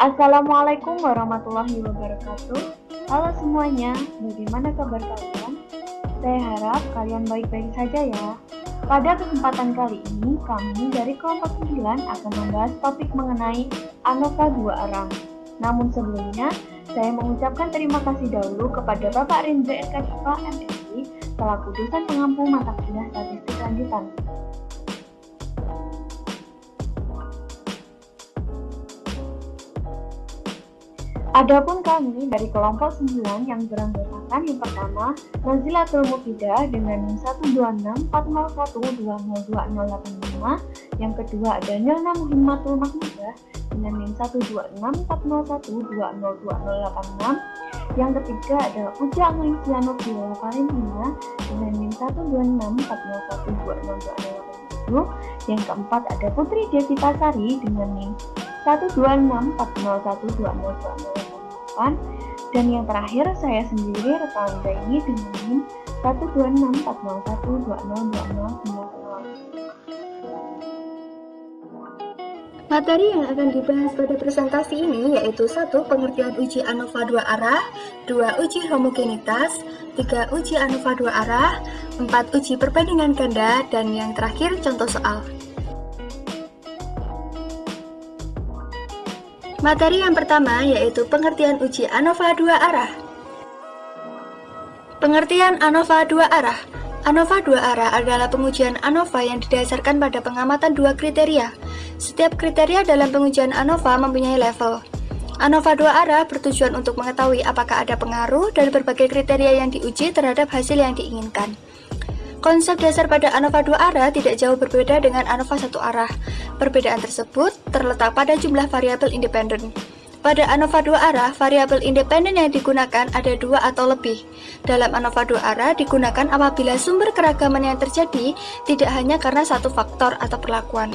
Assalamualaikum warahmatullahi wabarakatuh. Halo semuanya, bagaimana kabar kalian? Saya harap kalian baik-baik saja ya. Pada kesempatan kali ini, kami dari kelompok 9 akan membahas topik mengenai ANOVA 2 arah. Namun sebelumnya, saya mengucapkan terima kasih dahulu kepada Bapak Rindra SKDIPA MSI selaku dosen pengampu mata kuliah statistik lanjutan. Adapun kami dari kelompok 9 yang beranggotakan yang pertama Nazilatul Mufidah dengan 12640120285, yang kedua ada Nilna Muhimmatul Mahmudah dengan NIM 12640120286, yang ketiga ada Uja Anglisiano Bila Valentina dengan NIM 12640120286, yang keempat ada Putri Devita Sari dengan NIM 12640120286, dan yang terakhir saya sendiri Reta Anggraini dengan NIM 12640122090. Materi yang akan dibahas pada presentasi ini yaitu 1. Pengertian uji ANOVA 2 arah, 2. Uji homogenitas, 3. Uji ANOVA 2 arah, 4. Uji perbandingan ganda, dan yang terakhir contoh soal. Materi yang pertama yaitu pengertian uji ANOVA 2 arah. Pengertian ANOVA 2 arah. ANOVA 2 arah adalah pengujian ANOVA yang didasarkan pada pengamatan dua kriteria. Setiap kriteria dalam pengujian ANOVA mempunyai level. ANOVA 2 arah bertujuan untuk mengetahui apakah ada pengaruh dari berbagai kriteria yang diuji terhadap hasil yang diinginkan. Konsep dasar pada ANOVA 2 arah tidak jauh berbeda dengan ANOVA 1 arah. Perbedaan tersebut terletak pada jumlah variabel independen. Pada ANOVA 2 arah, variabel independen yang digunakan ada 2 atau lebih. Dalam ANOVA 2 arah digunakan apabila sumber keragaman yang terjadi tidak hanya karena satu faktor atau perlakuan.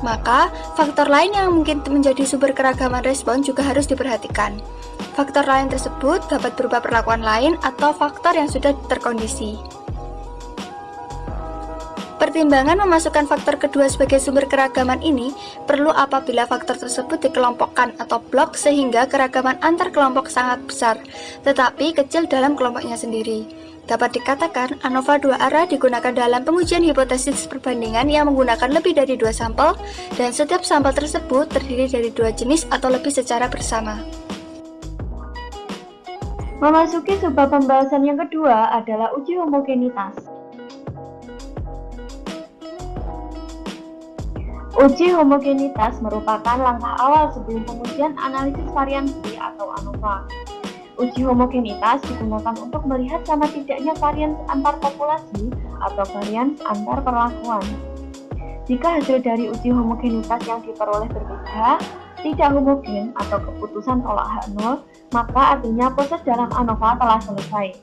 Maka, faktor lain yang mungkin menjadi sumber keragaman respon juga harus diperhatikan. Faktor lain tersebut dapat berupa perlakuan lain atau faktor yang sudah terkondisi. Pertimbangan memasukkan faktor kedua sebagai sumber keragaman ini perlu apabila faktor tersebut dikelompokkan atau blok sehingga keragaman antar kelompok sangat besar, tetapi kecil dalam kelompoknya sendiri. Dapat dikatakan ANOVA 2 arah digunakan dalam pengujian hipotesis perbandingan yang menggunakan lebih dari 2 sampel, dan setiap sampel tersebut terdiri dari 2 jenis atau lebih secara bersama. Memasuki sebuah pembahasan yang kedua adalah uji homogenitas. Uji homogenitas merupakan langkah awal sebelum pengujian analisis variansi atau ANOVA. Uji homogenitas digunakan untuk melihat sama tidaknya varians antar populasi atau varians antar perlakuan. Jika hasil dari uji homogenitas yang diperoleh berbeda, tidak homogen atau keputusan tolak H0, maka artinya proses dalam ANOVA telah selesai.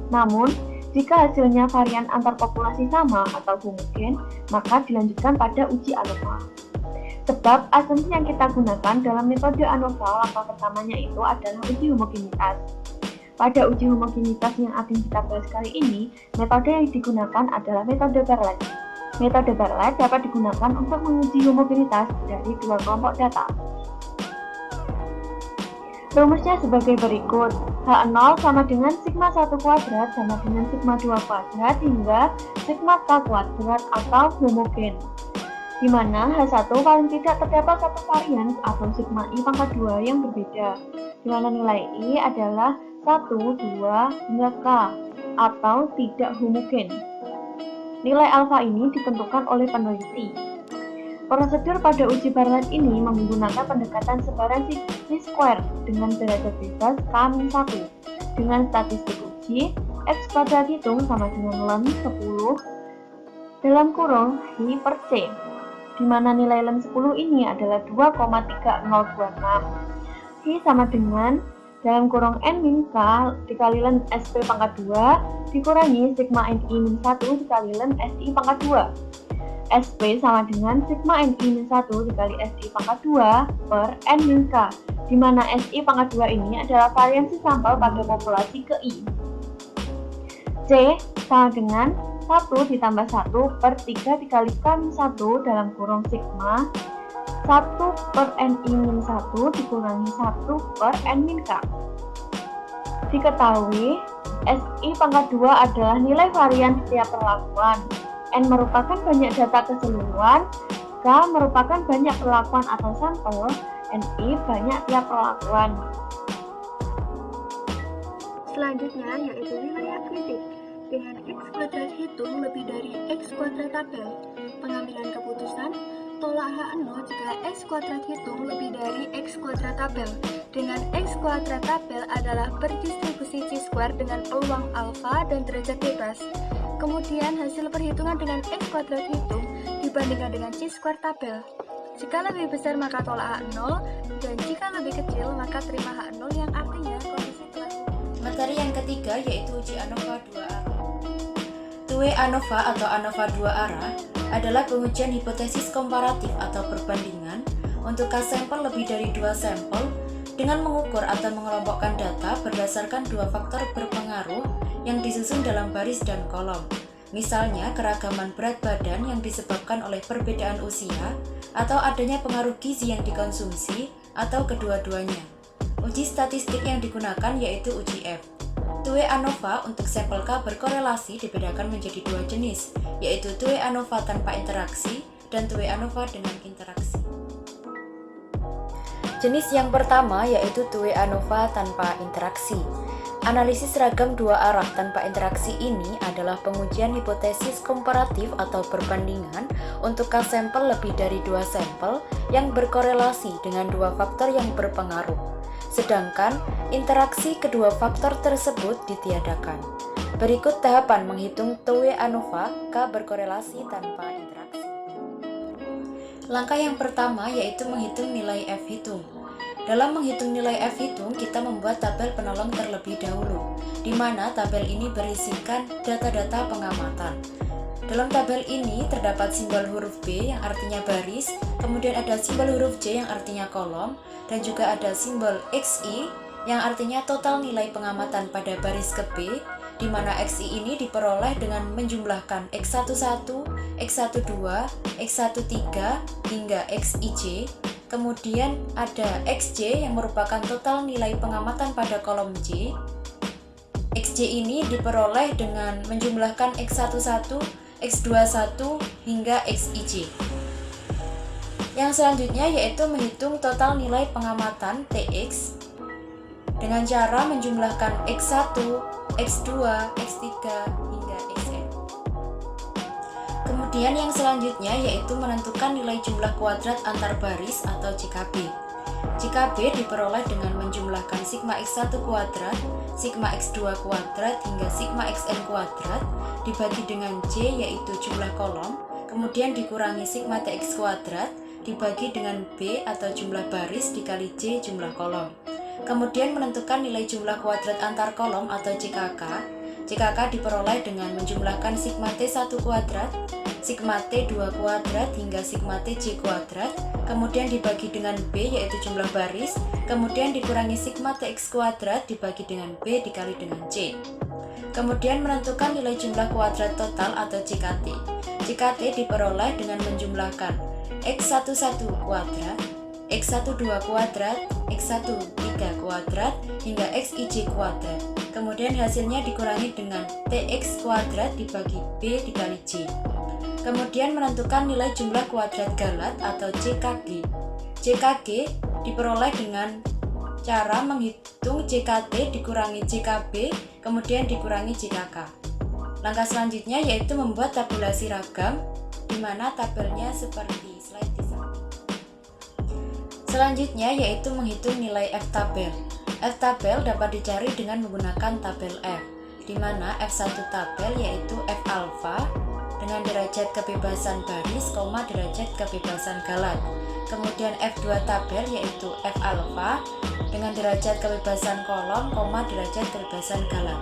Namun, jika hasilnya varian antar populasi sama atau homogen, maka dilanjutkan pada uji ANOVA. Sebab asumsi yang kita gunakan dalam metode ANOVA, langkah pertamanya itu adalah uji homogenitas. Pada uji homogenitas yang akan kita bahas kali ini, metode yang digunakan adalah metode Bartlett. Metode Bartlett dapat digunakan untuk menguji homogenitas dari dua kelompok data. Rumusnya sebagai berikut. H0 sama dengan sigma 1 kuadrat sama dengan sigma 2 kuadrat hingga sigma k kuadrat atau homogen, di mana H1 paling tidak terdapat satu varians atau sigma I pangkat 2 yang berbeda, di mana nilai I adalah 1, 2, hingga k atau tidak homogen. Nilai alfa ini ditentukan oleh peneliti. Prosedur pada uji Bartlett ini menggunakan pendekatan sebaransi chi-square dengan derajat bebas k-1 dengan statistik uji x kuadrat hitung sama dengan ln 10 dalam kurung hi per c, di mana nilai ln 10 ini adalah 2,3026. Hi sama dengan dalam kurung n min k dikali ln sp pangkat 2 dikurangi sigma ni min 1 dikali ln si pangkat 2. SP sama dengan sigma ni min 1 dikali si pangkat 2 per n min k, di mana si pangkat 2 ini adalah variansi sampel pada populasi ke I. C sama dengan 1 ditambah 1 per 3 dikali k min 1 dalam kurung sigma 1/n-1 dikurangi 1/n-k. Diketahui, SI pangkat 2 adalah nilai varian setiap perlakuan. N merupakan banyak data keseluruhan, K merupakan banyak perlakuan atau sampel, NI banyak tiap perlakuan. Selanjutnya yaitu wilayah kritik. Dengan X kuadrat hitung lebih dari X kuadrat tabel. Pengambilan keputusan, tolak H0 jika X kuadrat hitung lebih dari X kuadrat tabel. Dengan X kuadrat tabel adalah berdistribusi chi-square dengan peluang alfa dan derajat bebas. Kemudian hasil perhitungan dengan X kuadrat hitung dibandingkan dengan chi-square tabel. Jika lebih besar maka tolak H0, dan jika lebih kecil maka terima H0 yang artinya kondisi kelas. Materi yang ketiga yaitu uji ANOVA 2 arah. Two-way ANOVA atau ANOVA 2 arah adalah pengujian hipotesis komparatif atau perbandingan untuk K-sampel lebih dari 2 sampel dengan mengukur atau mengelompokkan data berdasarkan 2 faktor berpengaruh yang disusun dalam baris dan kolom. Misalnya keragaman berat badan yang disebabkan oleh perbedaan usia atau adanya pengaruh gizi yang dikonsumsi atau kedua-duanya. Uji statistik yang digunakan yaitu uji F. Two-way ANOVA untuk sampel K berkorelasi dibedakan menjadi 2 jenis, yaitu two-way ANOVA tanpa interaksi dan two-way ANOVA dengan interaksi. Jenis yang pertama yaitu two-way ANOVA tanpa interaksi. Analisis ragam 2 arah tanpa interaksi ini adalah pengujian hipotesis komparatif atau perbandingan untuk K-sampel lebih dari 2 sampel yang berkorelasi dengan 2 faktor yang berpengaruh. Sedangkan interaksi kedua faktor tersebut ditiadakan. Berikut tahapan menghitung two-way ANOVA K berkorelasi tanpa interaksi. Langkah yang pertama yaitu menghitung nilai F hitung. Dalam menghitung nilai F hitung, kita membuat tabel penolong terlebih dahulu, di mana tabel ini berisikan data-data pengamatan. Dalam tabel ini terdapat simbol huruf B yang artinya baris, kemudian ada simbol huruf J yang artinya kolom, dan juga ada simbol XI yang artinya total nilai pengamatan pada baris ke B, di mana XI ini diperoleh dengan menjumlahkan X11, X12, X13 hingga XIJ. Kemudian ada XJ yang merupakan total nilai pengamatan pada kolom J. XJ ini diperoleh dengan menjumlahkan X11, X21 hingga XIJ. Yang selanjutnya yaitu menghitung total nilai pengamatan TX dengan cara menjumlahkan X1, X2, X3 hingga Xn. Kemudian yang selanjutnya yaitu menentukan nilai jumlah kuadrat antar baris atau JKB. JKB diperoleh dengan menjumlahkan sigma X1 kuadrat, sigma X2 kuadrat hingga sigma Xn kuadrat dibagi dengan J yaitu jumlah kolom, kemudian dikurangi sigma TX kuadrat dibagi dengan B atau jumlah baris dikali J jumlah kolom. Kemudian menentukan nilai jumlah kuadrat antar kolom atau JKK. JKK diperoleh dengan menjumlahkan sigma T1 kuadrat, sigma T2 kuadrat hingga sigma TJ kuadrat, kemudian dibagi dengan B yaitu jumlah baris, kemudian dikurangi sigma TX kuadrat dibagi dengan B dikali dengan C. Kemudian menentukan nilai jumlah kuadrat total atau JKT. JKT diperoleh dengan menjumlahkan X11 kuadrat, X12 kuadrat, X13 kuadrat hingga XIJ kuadrat. Kemudian hasilnya dikurangi dengan TX kuadrat dibagi B dikali J. Kemudian menentukan nilai jumlah kuadrat galat atau JKG. JKG diperoleh dengan cara menghitung JKT dikurangi JKB, kemudian dikurangi JKK. Langkah selanjutnya yaitu membuat tabulasi ragam, di mana tabelnya seperti slide di samping. Selanjutnya yaitu menghitung nilai F-tabel. F-tabel dapat dicari dengan menggunakan tabel F, di mana F1 tabel yaitu F alfa dengan derajat kebebasan baris, derajat kebebasan galat. Kemudian F2 tabel yaitu F alfa dengan derajat kebebasan kolom, derajat kebebasan galat.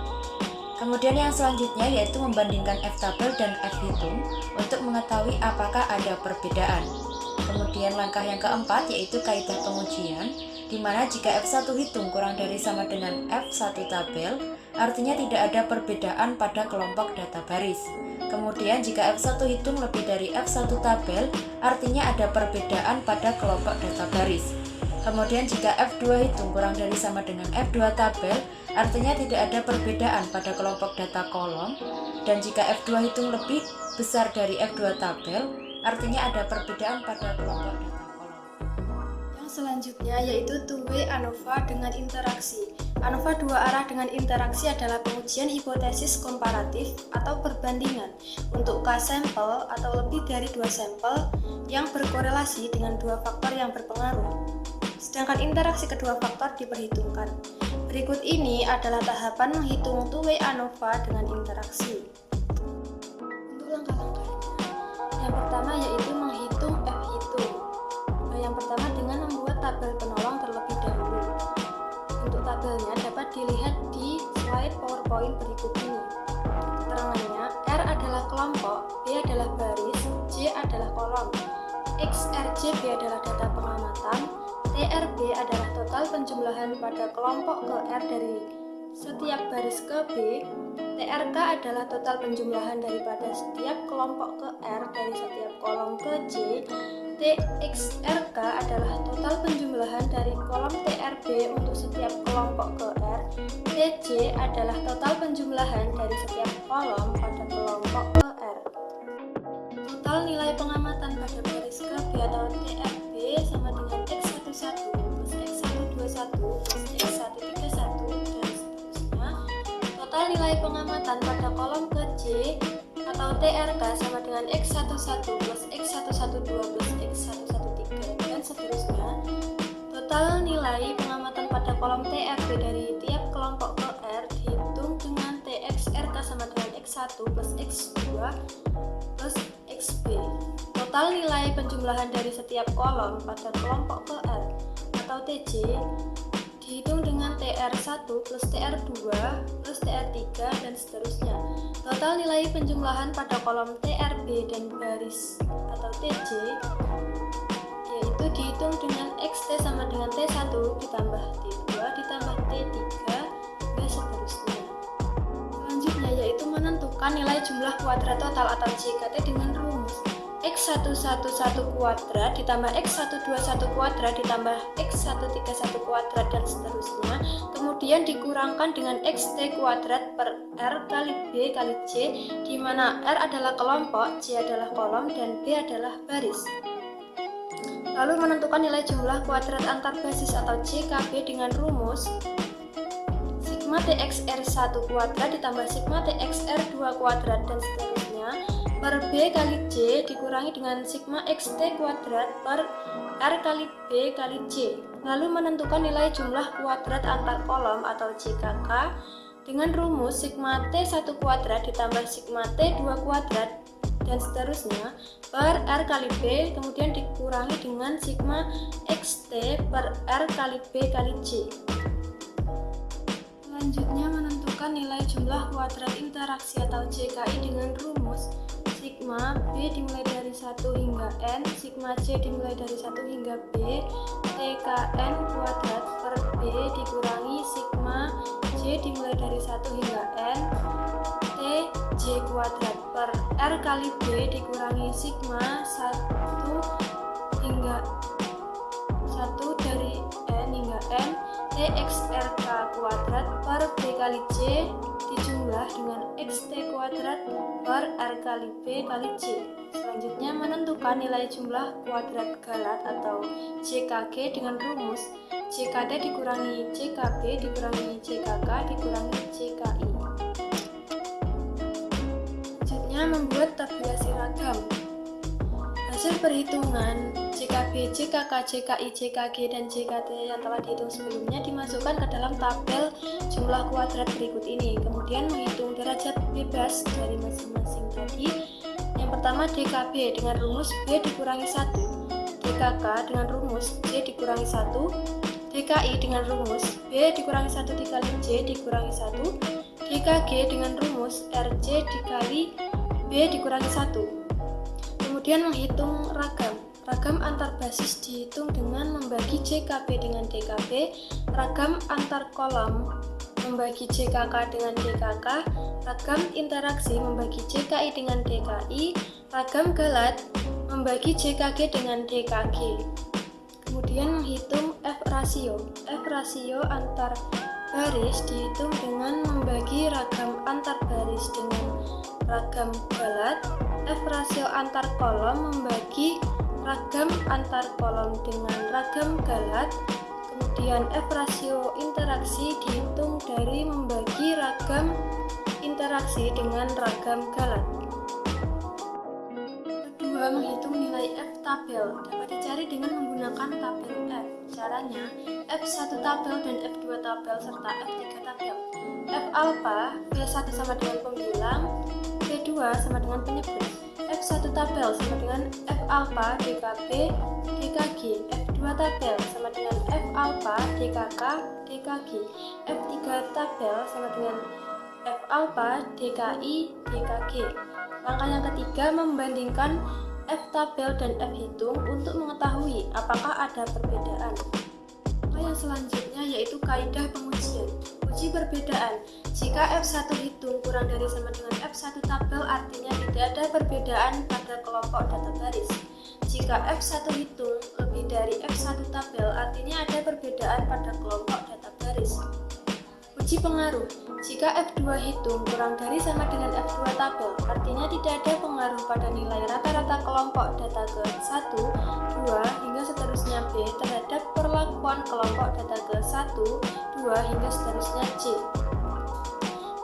Kemudian yang selanjutnya yaitu membandingkan F-tabel dan F-hitung untuk mengetahui apakah ada perbedaan. Kemudian langkah yang keempat yaitu kaidah pengujian, di mana jika F1 hitung kurang dari sama dengan F1 tabel, artinya tidak ada perbedaan pada kelompok data baris. Kemudian jika F1 hitung lebih dari F1 tabel, artinya ada perbedaan pada kelompok data baris. Kemudian jika F2 hitung kurang dari sama dengan F2 tabel, artinya tidak ada perbedaan pada kelompok data kolom. Dan jika F2 hitung lebih besar dari F2 tabel, artinya ada perbedaan pada kelompok data kolom. Yang selanjutnya yaitu two-way ANOVA dengan interaksi. ANOVA dua arah dengan interaksi adalah pengujian hipotesis komparatif atau perbandingan untuk K sampel atau lebih dari 2 sampel yang berkorelasi dengan 2 faktor yang berpengaruh. Sedangkan interaksi kedua faktor diperhitungkan. Berikut ini adalah tahapan menghitung two-way ANOVA dengan interaksi. Untuk langkah-langkahnya, yang pertama yaitu menghitung F hitung. Yang pertama dengan membuat tabel penolong terlebih dahulu. Untuk tabelnya dapat dilihat di slide PowerPoint berikut ini. Keterangannya, R adalah kelompok, B adalah baris, J adalah kolom, XRJB adalah data pengamatan, TRB adalah total penjumlahan pada kelompok ke R dari setiap baris ke B, TRK adalah total penjumlahan daripada setiap kelompok ke R dari setiap kolom ke J, TXRK adalah total penjumlahan dari kolom TRB untuk setiap kelompok ke R, TJ adalah total penjumlahan dari setiap kolom pada kelompok ke R. Total nilai pengamatan pada baris ke B atau TRB sama dengan X11 plus X121 plus X131 dan seterusnya. Total nilai pengamatan pada kolom ke J atau TRK sama dengan X11 plus X112 plus X113 dan seterusnya. Total nilai pengamatan pada kolom TRB dari tiap kelompok ke R dihitung dengan TXRK sama dengan X1 plus X2 plus XB. Total nilai penjumlahan dari setiap kolom pada kelompok ke R atau TJ dihitung dengan TR1 plus TR2 plus TR3 dan seterusnya. Total nilai penjumlahan pada kolom TRB dan baris atau TJ yaitu dihitung dengan XT sama dengan T1 ditambah T2 ditambah T3 dan seterusnya. Selanjutnya yaitu menentukan nilai jumlah kuadrat total atau JKT dengan rumus X111 kuadrat ditambah X121 kuadrat ditambah X131 kuadrat dan seterusnya, kemudian dikurangkan dengan XT kuadrat per R kali B kali J, di mana R adalah kelompok, J adalah kolom, dan B adalah baris. Lalu menentukan nilai jumlah kuadrat antar basis atau JKB dengan rumus sigma TXR1 kuadrat ditambah sigma TXR2 kuadrat dan seterusnya per B kali J dikurangi dengan sigma XT kuadrat per R kali B kali J. Lalu menentukan nilai jumlah kuadrat antar kolom atau JKK dengan rumus sigma T1 kuadrat ditambah sigma T2 kuadrat dan seterusnya per R kali B kemudian dikurangi dengan sigma XT per R kali B kali J. Selanjutnya menentukan nilai jumlah kuadrat interaksi atau JKI dengan rumus sigma B dimulai dari 1 hingga N, sigma J dimulai dari 1 hingga B, TKN kuadrat per B dikurangi sigma J dimulai dari 1 hingga N, TJ kuadrat per R kali B dikurangi sigma 1 hingga 1 dari N hingga N, TXRK kuadrat per B kali J dijumlah dengan XT kuadrat per R kali B kali J. Selanjutnya menentukan nilai jumlah kuadrat galat atau JKG dengan rumus JKT dikurangi JKB dikurangi JKK dikurangi JKI. Selanjutnya membuat tabulasi ragam. Hasil perhitungan JKB, JKK, JKI, JKG, dan JKT yang telah dihitung sebelumnya dimasukkan ke dalam tabel jumlah kuadrat berikut ini. Kemudian menghitung derajat bebas dari masing-masing tadi. Yang pertama DKB dengan rumus B dikurangi 1, DKK dengan rumus J dikurangi 1, DKI dengan rumus B dikurangi 1 dikali J dikurangi 1, DKG dengan rumus RJ dikali B dikurangi 1. Kemudian menghitung ragam. Ragam antar basis dihitung dengan membagi JKB dengan DKB, ragam antar kolom membagi JKK dengan DKK, ragam interaksi membagi JKI dengan DKI, ragam galat membagi JKG dengan DKG. Kemudian menghitung F rasio. F rasio antar baris dihitung dengan membagi ragam antar baris dengan ragam galat, F rasio antar kolom membagi ragam antar kolom dengan ragam galat. Kemudian F rasio interaksi dihitung dari membagi ragam interaksi dengan ragam galat. Kedua, menghitung nilai F tabel dapat dicari dengan menggunakan tabel F. Caranya, F1 tabel dan F2 tabel serta F3 tabel. F alpha, V1 sama dengan pembilang, V2 sama dengan penyebut. F1 tabel sama dengan F alpha DKB DKG, F2 tabel sama dengan F alpha DKK DKG, F3 tabel sama dengan F alpha DKI DKG. Langkah yang ketiga, membandingkan F tabel dan F hitung untuk mengetahui apakah ada perbedaan. Yang selanjutnya yaitu kaidah pengujian. Uji perbedaan. Jika F1 hitung kurang dari sama dengan F1 tabel, artinya tidak ada perbedaan pada kelompok data baris. Jika F1 hitung lebih dari F1 tabel, artinya ada perbedaan pada kelompok data baris. Uji pengaruh. Jika F2 hitung kurang dari sama dengan F2 tabel, artinya tidak ada pengaruh pada nilai rata-rata kelompok data ke 1, 2, hingga seterusnya B terhadap perlakuan kelompok data ke 1, 2, hingga seterusnya C.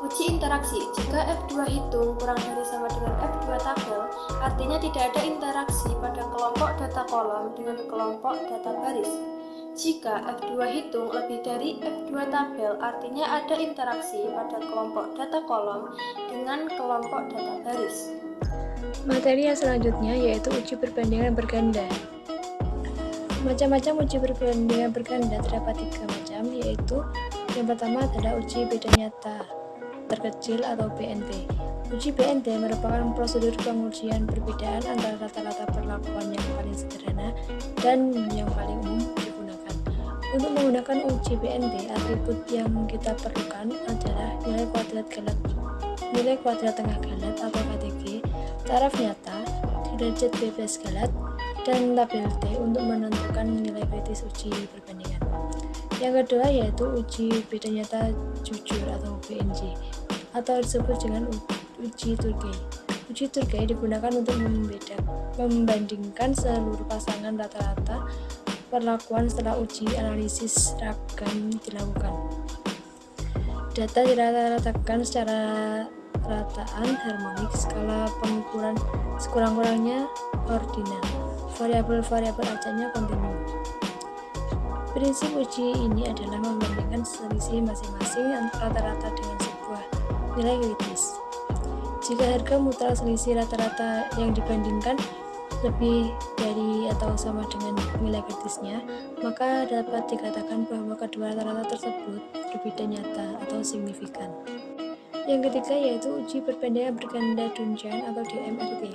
Uji interaksi. Jika F2 hitung kurang dari sama dengan F2 tabel, artinya tidak ada interaksi pada kelompok data kolom dengan kelompok data baris. Jika F2 hitung lebih dari F2 tabel, artinya ada interaksi pada kelompok data kolom dengan kelompok data baris. Materi yang selanjutnya yaitu uji perbandingan berganda. Macam-macam uji perbandingan berganda terdapat 3 macam, yaitu yang pertama adalah uji beda nyata terkecil atau BNT. Uji BNT merupakan prosedur pengujian perbedaan antara rata-rata perlakuan yang paling sederhana dan yang paling umum digunakan. Untuk menggunakan uji BNT, atribut yang kita perlukan adalah nilai kuadrat tengah galat atau KTG, taraf nyata, derajat bebas galat, dan tabel T untuk menentukan nilai kritis uji perbandingan. Yang kedua yaitu uji beda nyata jujur atau BNJ, atau disebut dengan uji Turkey. Uji Turkey digunakan untuk membandingkan seluruh pasangan rata-rata perlakuan setelah uji analisis ragam dilakukan. Data dirata-ratakan secara rataan harmonik, skala pengukuran sekurang-kurangnya ordinal, variabel-variabel acaknya kontinu. Prinsip uji ini adalah membandingkan selisih masing-masing rata-rata dengan sebuah nilai kritis. Jika harga mutlak selisih rata-rata yang dibandingkan lebih dari atau sama dengan nilai kritisnya, maka dapat dikatakan bahwa kedua rata-rata tersebut berbeda nyata atau signifikan. Yang ketiga yaitu uji perbandingan berganda Dunjan atau DMRT.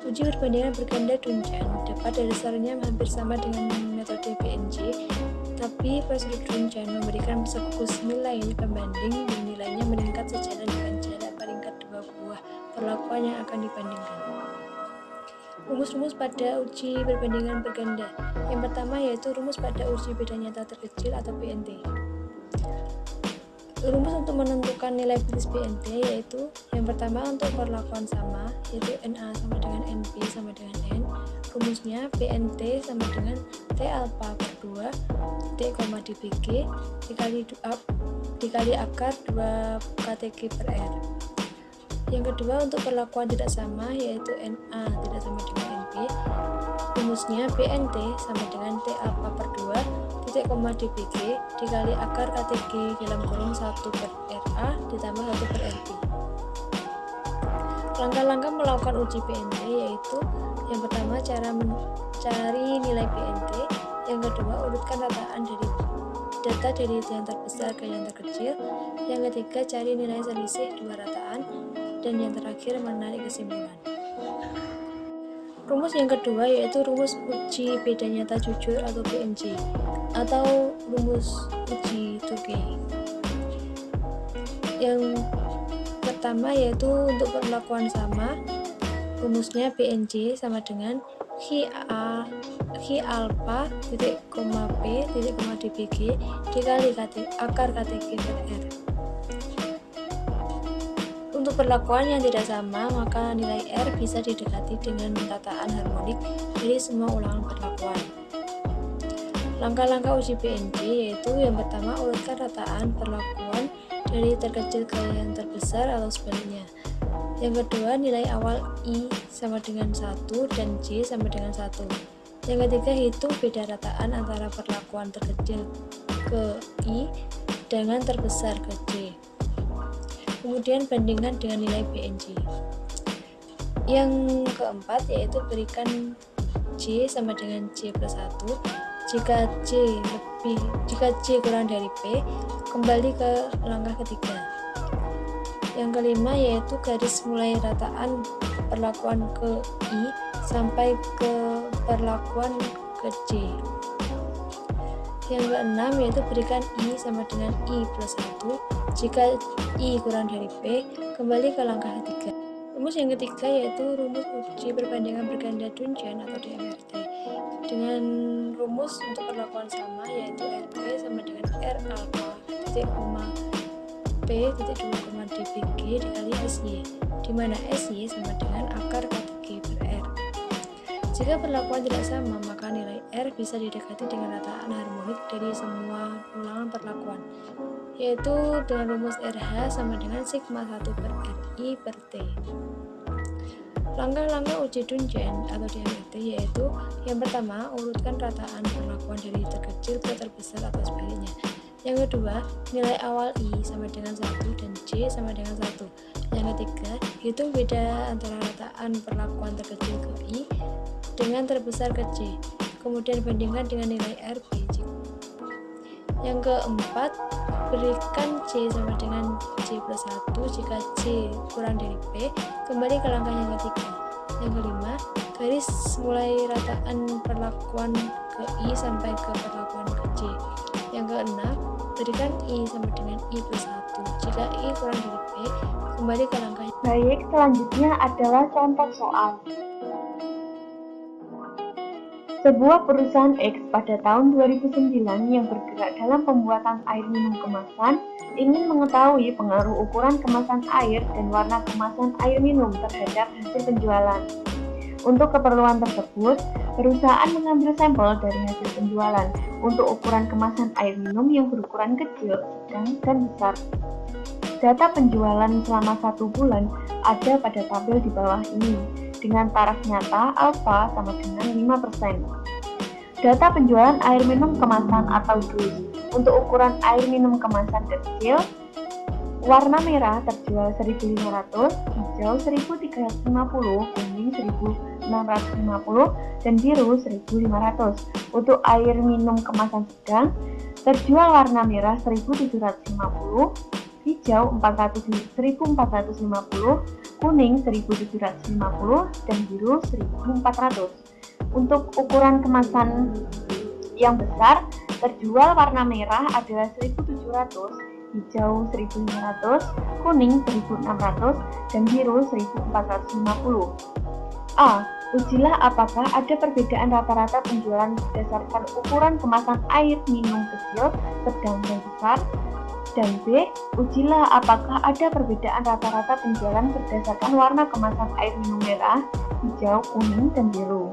Uji perbandingan berganda Dunjan dapat dasarnya hampir sama dengan metode BNJ, tapi prosedur Dunjan memberikan sekus nilai pembanding yang nilainya meningkat sejalan dengan jarak peringkat dua buah perlakuan yang akan dibandingkan. Rumus-rumus pada uji perbandingan berganda. Yang pertama yaitu rumus pada uji beda nyata terkecil atau BNT. Rumus untuk menentukan nilai kritis BNT yaitu yang pertama untuk perlakuan sama, yaitu NA sama dengan NB sama dengan N. Rumusnya BNT sama dengan T alpha per 2 T, dBg dikali akar 2 KTG per R. Yang kedua untuk perlakuan tidak sama yaitu NA tidak sama dengan NB. Rumusnya BNT sama dengan T alpha per 2 titik dBg dikali akar KTG dalam kurung 1 per RA ditambah 1 per RB. Langkah-langkah melakukan uji BNT yaitu yang pertama cara mencari nilai BNT, yang kedua urutkan rataan dari data dari yang terbesar ke yang terkecil, yang ketiga cari nilai selisih dua rataan, dan yang terakhir menarik kesimpulan. Rumus yang kedua yaitu rumus uji beda nyata jujur atau BNJ atau rumus uji Turkey. Yang pertama yaitu untuk perlakuan sama, rumusnya BNJ sama dengan X alpha titik koma P titik koma dbg dikali akar KTG per R. Untuk perlakuan yang tidak sama, maka nilai R bisa didekati dengan tataan harmonik dari semua ulangan perlakuan. Langkah-langkah uji BNJ yaitu yang pertama, urutkan rataan perlakuan dari terkecil ke yang terbesar atau sebaliknya. Yang kedua, nilai awal I sama dengan 1 dan J sama dengan 1. Yang ketiga, hitung beda rataan antara perlakuan terkecil ke I dengan terbesar ke J. Kemudian bandingkan dengan nilai BNJ. Yang keempat yaitu berikan J sama dengan J plus 1. Jika J kurang dari P, kembali ke langkah ketiga. Yang kelima yaitu garis mulai rataan perlakuan ke I sampai ke perlakuan ke J. Yang keenam yaitu berikan I sama dengan I plus 1. Jika I kurang dari P, kembali ke langkah ketiga. Rumus yang ketiga yaitu rumus uji perbandingan berganda Dunjan atau DMRT. Dengan rumus untuk perlakuan sama yaitu RP sama dengan R alpha titik koma P titik 2 koma dbg dikali SY, di mana SY sama dengan akar KTG per R. Jika perlakuan tidak sama, maka nilai R bisa didekati dengan rataan harmonik dari semua ulangan perlakuan, yaitu dengan rumus RH sama dengan sigma 1 per RI per T. Langkah-langkah uji Dunjan atau DMRT yaitu yang pertama, urutkan rataan perlakuan dari terkecil ke terbesar atau sebaliknya. Yang kedua, nilai awal I sama dengan 1 dan J sama dengan 1. Yang ketiga, hitung beda antara rataan perlakuan terkecil ke I dengan terbesar ke J. Kemudian bandingkan dengan nilai RP. Yang keempat, berikan J sama dengan J plus 1. Jika J kurang dari P, kembali ke langkah yang ketiga. Yang kelima, garis mulai rataan perlakuan ke I sampai ke perlakuan ke J. Yang keenam, berikan I sama dengan I plus 1. Jika I kurang dari P, kembali ke langkah. Baik, selanjutnya adalah contoh soal. Sebuah perusahaan X pada tahun 2009 yang bergerak dalam pembuatan air minum kemasan ingin mengetahui pengaruh ukuran kemasan air dan warna kemasan air minum terhadap hasil penjualan. Untuk keperluan tersebut, perusahaan mengambil sampel dari hasil penjualan untuk ukuran kemasan air minum yang berukuran kecil, sedang, dan besar. Data penjualan selama 1 bulan ada pada tabel di bawah ini, dengan taraf nyata alfa sama dengan 5%. Data penjualan air minum kemasan atau dus. Untuk ukuran air minum kemasan kecil, warna merah terjual 1.500, hijau 1.350, kuning 1.650, dan biru 1.500. Untuk air minum kemasan sedang, terjual warna merah 1.750, hijau 1.450, kuning 1.750, dan biru 1.400. Untuk ukuran kemasan yang besar, terjual warna merah adalah 1.700, hijau 1.500, kuning 1.600, dan biru 1.450. A. Ujilah apakah ada perbedaan rata-rata penjualan berdasarkan ukuran kemasan air minum kecil, sedang, dan besar. Dan B. Ujilah apakah ada perbedaan rata-rata penjualan berdasarkan warna kemasan air minum merah, hijau, kuning, dan biru.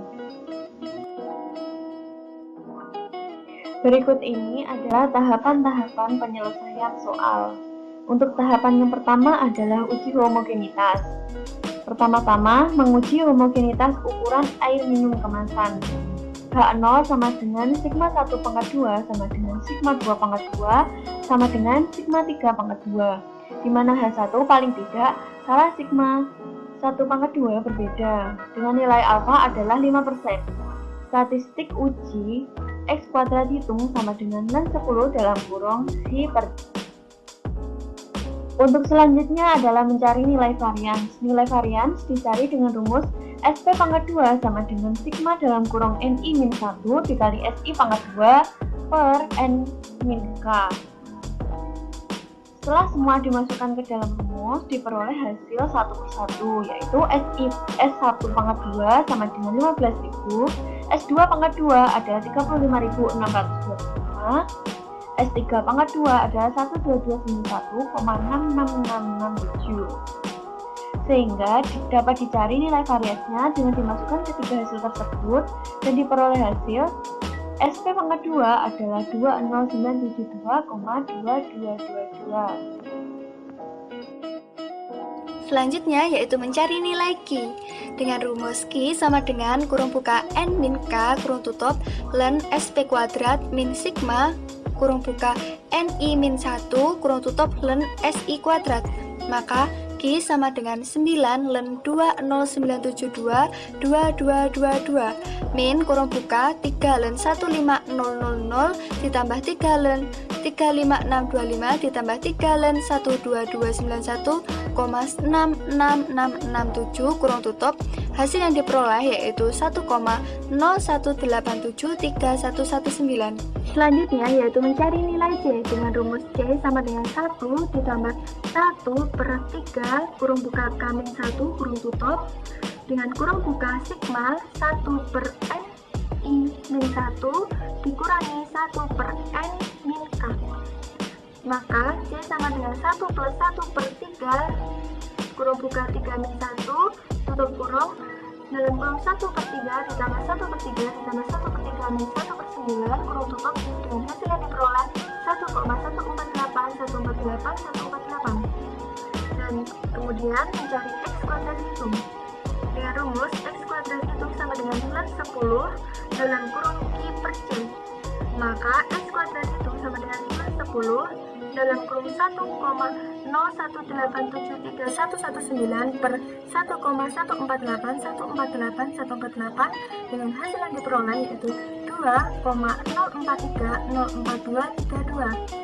Berikut ini adalah tahapan-tahapan penyelesaian soal. Untuk tahapan yang pertama adalah uji homogenitas. Pertama-tama, menguji homogenitas ukuran air minum kemasan. H0 sama dengan sigma 1 pangkat 2 sama dengan sigma 2 pangkat 2 sama dengan sigma 3 pangkat 2, di mana H1 paling tidak salah sigma 1 pangkat 2 berbeda, dengan nilai alfa adalah 5%. Statistik uji X kuadrat hitung sama dengan 10 dalam kurung Si per. Untuk selanjutnya adalah mencari nilai varians. Nilai varians dicari dengan rumus SP pangkat 2 sama dengan sigma dalam kurung NI min 1 dikali SI pangkat 2 per N min K. Setelah semua dimasukkan ke dalam rumus, diperoleh hasil satu persatu, yaitu S1 pangkat 2 sama dengan 15.000, S2 pangkat 2 adalah 35.625, S3 pangkat 2 adalah 12291,6667. Sehingga dapat dicari nilai variasinya dengan dimasukkan ketiga hasil tersebut dan diperoleh hasil SP pangkat 2 adalah 20972,2222. Selanjutnya yaitu mencari nilai Q dengan rumus Q sama dengan kurung buka N min K kurung tutup ln SP kuadrat min sigma kurung buka NI min 1 kurung tutup ln SI kuadrat. Maka Q sama dengan 9 ln 209722222 min kurung buka 3 ln 15000 ditambah 3 ln 35625 ditambah 3 ln 12291,66667 kurung tutup. Hasil yang diperoleh yaitu 1,018731119. Selanjutnya yaitu mencari nilai C dengan rumus C sama dengan 1 ditambah 1 per 3 kurung buka K min 1 kurung tutup dengan kurung buka sigma 1 per N I min 1 dikurangi 1 per N min K. Maka C sama dengan 1 plus 1 per 3 kurung buka 3 min 1 tutup kurung dalam kurung 1 per 3 ditambah 1 per 3 ditambah 1 per 3 min 1 per 9 kurung tutup dengan hasil yang diperoleh 1,148,148,148. Dan kemudian mencari X kuadrat hitung dengan rumus X kuadrat hitung sama dengan ln 10 dalam kurung Q per C. Maka X kuadrat hitung sama dengan ln 10 dalam kurung 1,018731119 per 1,148,148,148 dengan hasil yang diperoleh yaitu 2,04304232.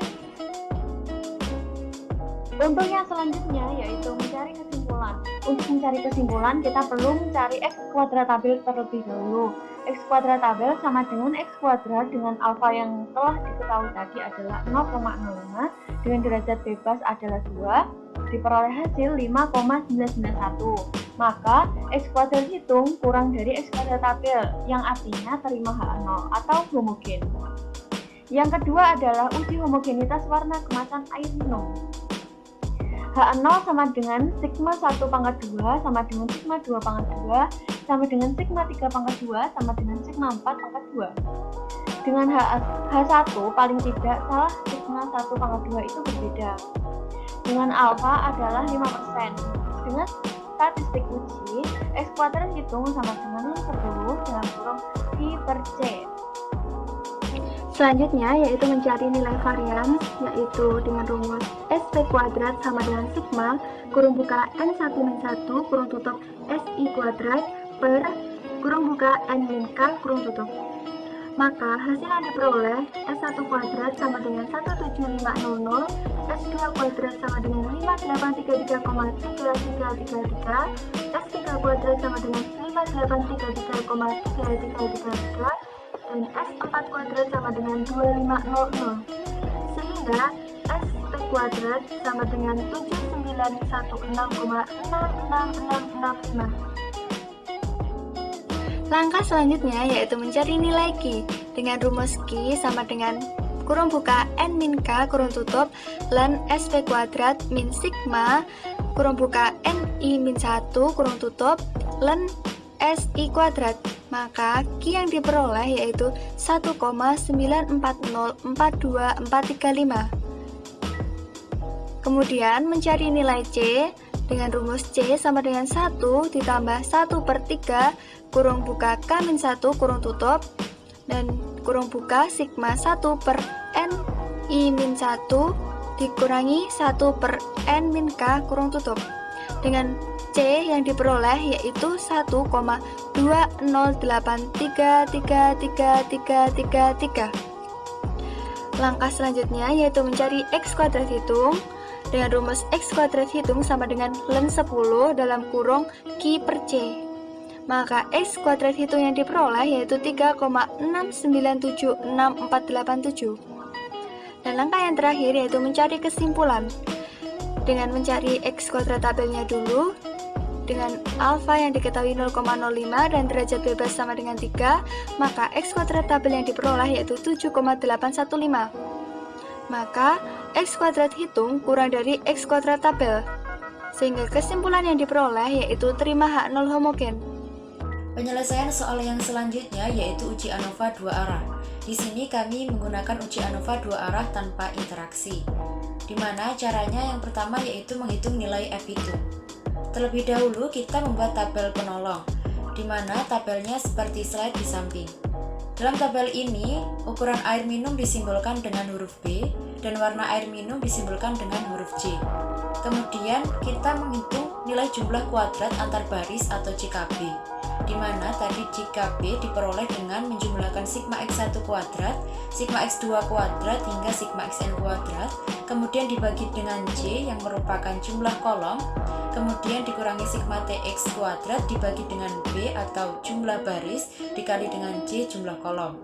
Untuk yang selanjutnya yaitu mencari kesimpulan. Untuk mencari kesimpulan kita perlu mencari X kuadrat tabel terlebih dahulu. X kuadrat tabel sama dengan X kuadrat dengan alfa yang telah diketahui tadi adalah 0,05 dengan derajat bebas adalah 2 diperoleh hasil 5,991. Maka X kuadrat hitung kurang dari X kuadrat tabel yang artinya terima H0 atau homogen. Yang kedua adalah uji homogenitas warna kemasan air minum. H0 sama dengan sigma 1 pangkat 2 sama dengan sigma 2 pangkat 2 sama dengan sigma 3 pangkat 2 sama dengan sigma 4 pangkat 2. Dengan H1 paling tidak salah sigma 1 pangkat 2 itu berbeda. Dengan alfa adalah 5%. Dengan statistik uji, X kuadrat hitung sama dengan 10 dalam kurung Q per C. Selanjutnya yaitu mencari nilai varians, yaitu dengan rumus SP kuadrat sama dengan sigma kurung buka N1 min 1 kurung tutup SI kuadrat per kurung buka N min K kurung tutup. Maka hasil yang diperoleh S1 kuadrat sama dengan 17500, S2 kuadrat sama dengan 5833,3333, S3 kuadrat sama dengan 5833,3333, dan S4 kuadrat sama dengan 2500, sehingga SP kuadrat sama dengan 7916,66665. Langkah selanjutnya yaitu mencari nilai Q dengan rumus Q sama dengan kurung buka N min K kurung tutup ln SP kuadrat min sigma kurung buka NI min 1 kurung tutup ln SI kuadrat. Maka Q yang diperoleh yaitu 1,94042,435. Kemudian mencari nilai C dengan rumus C sama dengan 1 ditambah 1 per 3 kurung buka K min 1 kurung tutup dan kurung buka sigma 1 per N I min 1 dikurangi 1 per N min K kurung tutup. Dengan C yang diperoleh yaitu 1,2083333333. Langkah selanjutnya yaitu mencari X kuadrat hitung dengan rumus X kuadrat hitung sama dengan ln 10 dalam kurung Q per C. maka X kuadrat hitung yang diperoleh yaitu 3,697647. Dan langkah yang terakhir yaitu mencari kesimpulan. Dengan mencari X kuadrat tabelnya dulu, dengan alfa yang diketahui 0,05 dan derajat bebas sama dengan 3, maka X kuadrat tabel yang diperoleh yaitu 7,815. Maka X kuadrat hitung kurang dari X kuadrat tabel, sehingga kesimpulan yang diperoleh yaitu terima H0 homogen. Penyelesaian soal yang selanjutnya yaitu uji ANOVA dua arah. Di sini kami menggunakan uji ANOVA dua arah tanpa interaksi. Di mana caranya yang pertama yaitu menghitung nilai F hitung. Terlebih dahulu kita membuat tabel penolong, di mana tabelnya seperti slide di samping. Dalam tabel ini, ukuran air minum disimbolkan dengan huruf B dan warna air minum disimbolkan dengan huruf J. Kemudian kita menghitung nilai jumlah kuadrat antar baris atau JKB, di mana tadi JKB diperoleh dengan menjumlahkan sigma X1 kuadrat, sigma X2 kuadrat hingga sigma Xn kuadrat, kemudian dibagi dengan J yang merupakan jumlah kolom, kemudian dikurangi sigma TX kuadrat dibagi dengan B atau jumlah baris dikali dengan J jumlah kolom.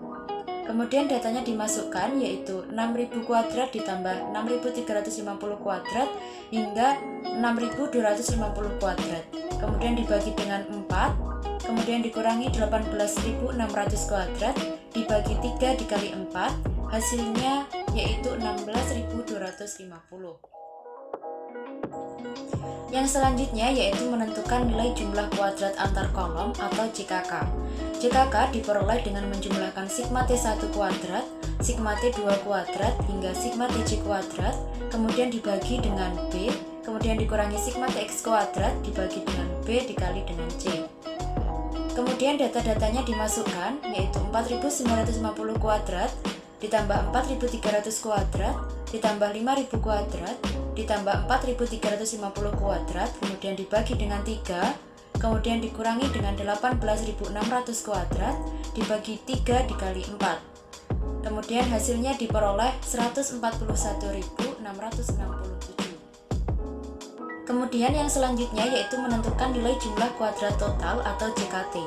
Kemudian datanya dimasukkan yaitu 6000 kuadrat ditambah 6350 kuadrat hingga 6250 kuadrat. Kemudian dibagi dengan 4, kemudian dikurangi 18600 kuadrat dibagi 3 dikali 4, hasilnya yaitu 16250. Yang selanjutnya yaitu menentukan nilai jumlah kuadrat antar kolom atau JKK. JKK diperoleh dengan menjumlahkan sigma T1 kuadrat, sigma T2 kuadrat hingga sigma TJ kuadrat, kemudian dibagi dengan B, kemudian dikurangi sigma TX kuadrat dibagi dengan B dikali dengan C. Kemudian data-datanya dimasukkan yaitu 4950 kuadrat ditambah 4300 kuadrat ditambah 5000 kuadrat ditambah 4350 kuadrat, kemudian dibagi dengan 3, kemudian dikurangi dengan 18600 kuadrat dibagi 3 dikali 4. Kemudian hasilnya diperoleh 141.667. Kemudian yang selanjutnya yaitu menentukan nilai jumlah kuadrat total atau JKT.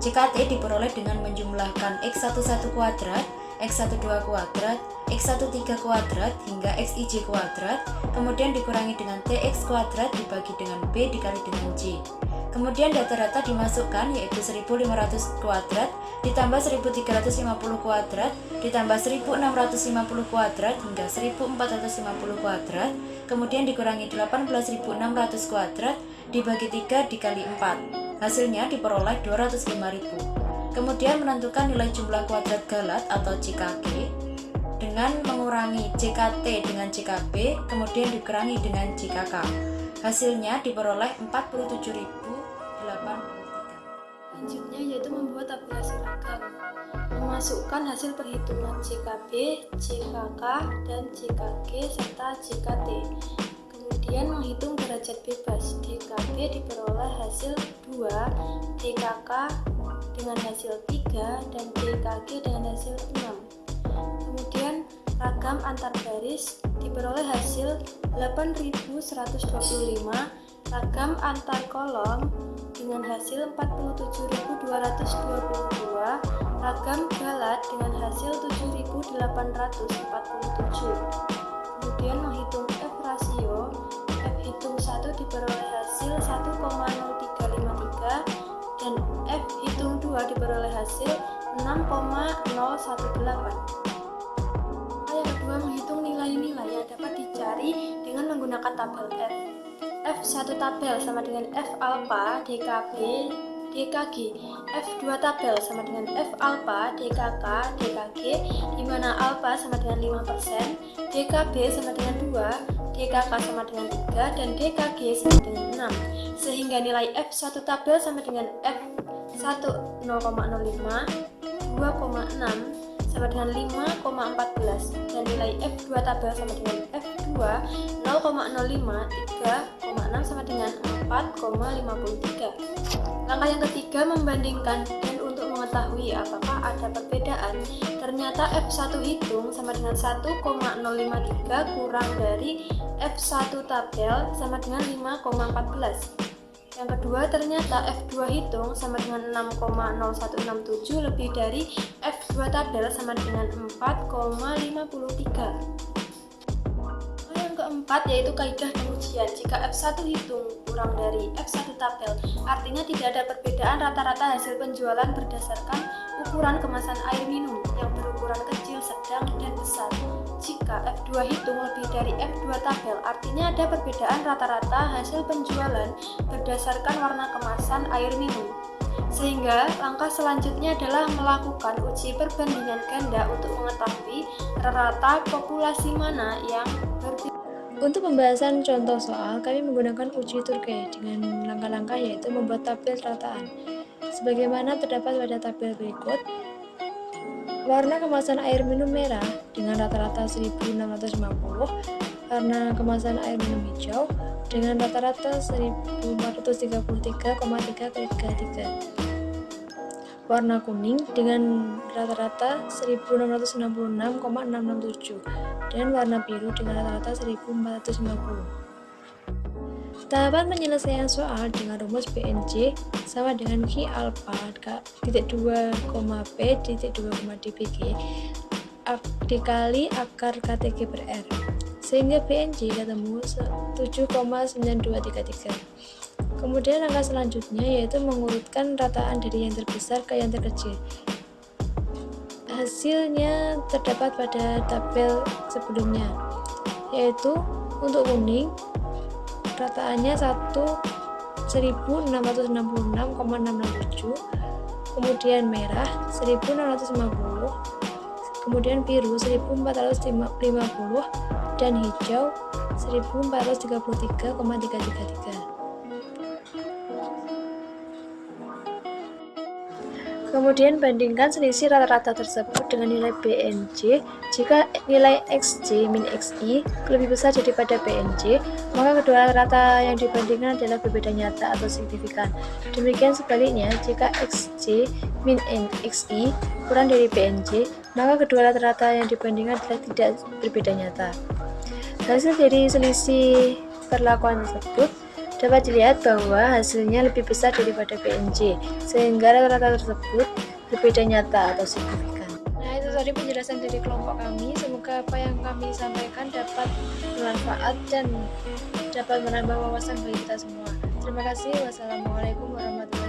JKT diperoleh dengan menjumlahkan X11 kuadrat, X12 kuadrat, X13 kuadrat hingga XIJ kuadrat, kemudian dikurangi dengan TX kuadrat dibagi dengan B dikali dengan J. Kemudian data-data dimasukkan yaitu 1500 kuadrat ditambah 1350 kuadrat ditambah 1650 kuadrat hingga 1450 kuadrat, kemudian dikurangi 18600 kuadrat dibagi 3 dikali 4. Hasilnya diperoleh 205.000. Kemudian menentukan nilai jumlah kuadrat galat atau JKG dengan mengurangi JKT dengan JKB, kemudian dikurangi dengan JKK. Hasilnya diperoleh 47.083. Selanjutnya yaitu membuat tabulasi ragam. Memasukkan hasil perhitungan JKB, JKK, dan JKG serta JKT. Kemudian menghitung derajat bebas. DKB diperoleh hasil 2, DKK dengan hasil 3, dan DKG dengan hasil 6. Kemudian ragam antar baris diperoleh hasil 8125, ragam antar kolom dengan hasil 47.222, ragam galat dengan hasil 7.847. Kemudian menghitung F rasio, F hitung 1 diperoleh hasil 1,0353 dan F hitung 2 diperoleh hasil 6,018. Yang kedua, menghitung nilai-nilai yang dapat dicari dengan menggunakan tabel F. F1 tabel sama dengan F alpha DKB DKG. F2 tabel sama dengan F alpha DKK DKG, di mana alpha sama dengan 5%, DKB sama dengan 2, DKK sama dengan 3, dan DKG sama dengan 6. Sehingga nilai F1 tabel sama dengan F1 0,05, 2,6 sama dengan 5,14, dan nilai F2 tabel sama dengan F2 0,05, 3,6 sama dengan 4,53. Langkah yang ketiga, membandingkan, dan untuk mengetahui apakah ada perbedaan, ternyata F1 hitung sama dengan 1,053 kurang dari F1 tabel sama dengan 5,14. Yang kedua, ternyata F2 hitung sama dengan 6,0167 lebih dari F2 tabel sama dengan 4,53. Yang keempat yaitu kaidah pengujian. Jika F1 hitung kurang dari F1 tabel, artinya tidak ada perbedaan rata-rata hasil penjualan berdasarkan ukuran kemasan air minum yang berukuran kecil, sedang, dan besar. Jika F2 hitung lebih dari F2 tabel, artinya ada perbedaan rata-rata hasil penjualan berdasarkan warna kemasan air minum. Sehingga langkah selanjutnya adalah melakukan uji perbandingan ganda untuk mengetahui rata populasi mana yang berbeda. Untuk pembahasan contoh soal, kami menggunakan uji Turkey dengan langkah-langkah yaitu membuat tabel rataan. Sebagaimana terdapat pada tabel berikut, warna kemasan air minum merah dengan rata-rata 1650, warna kemasan air minum hijau dengan rata-rata 1433,333, warna kuning dengan rata-rata 1666,667, dan warna biru dengan rata-rata 1450. Tahapan penyelesaian soal dengan rumus BNC sama dengan Q alpha titik 2, P titik 2, dPg dikali akar KTG per R, sehingga BNC ketemu 7,9233. Kemudian langkah selanjutnya yaitu mengurutkan rataan dari yang terbesar ke yang terkecil. Hasilnya terdapat pada tabel sebelumnya, yaitu untuk kuning rataannya 1666,667, kemudian merah 1650, kemudian biru 1450, dan hijau 1433,333. Kemudian bandingkan selisih rata-rata tersebut dengan nilai BNC. Jika nilai XJ min XI lebih besar daripada BNC, maka kedua rata-rata yang dibandingkan adalah berbeda nyata atau signifikan. Demikian sebaliknya, jika XJ min XI kurang dari BNC, maka kedua rata-rata yang dibandingkan adalah tidak berbeda nyata. Hasil dari selisih perlakuan tersebut dapat dilihat bahwa hasilnya lebih besar daripada BNC, sehingga rata-rata tersebut berbeda nyata atau signifikan. Nah, itu tadi penjelasan dari kelompok kami. Semoga apa yang kami sampaikan dapat bermanfaat dan dapat menambah wawasan bagi kita semua. Terima kasih. Wassalamualaikum warahmatullahi wabarakatuh.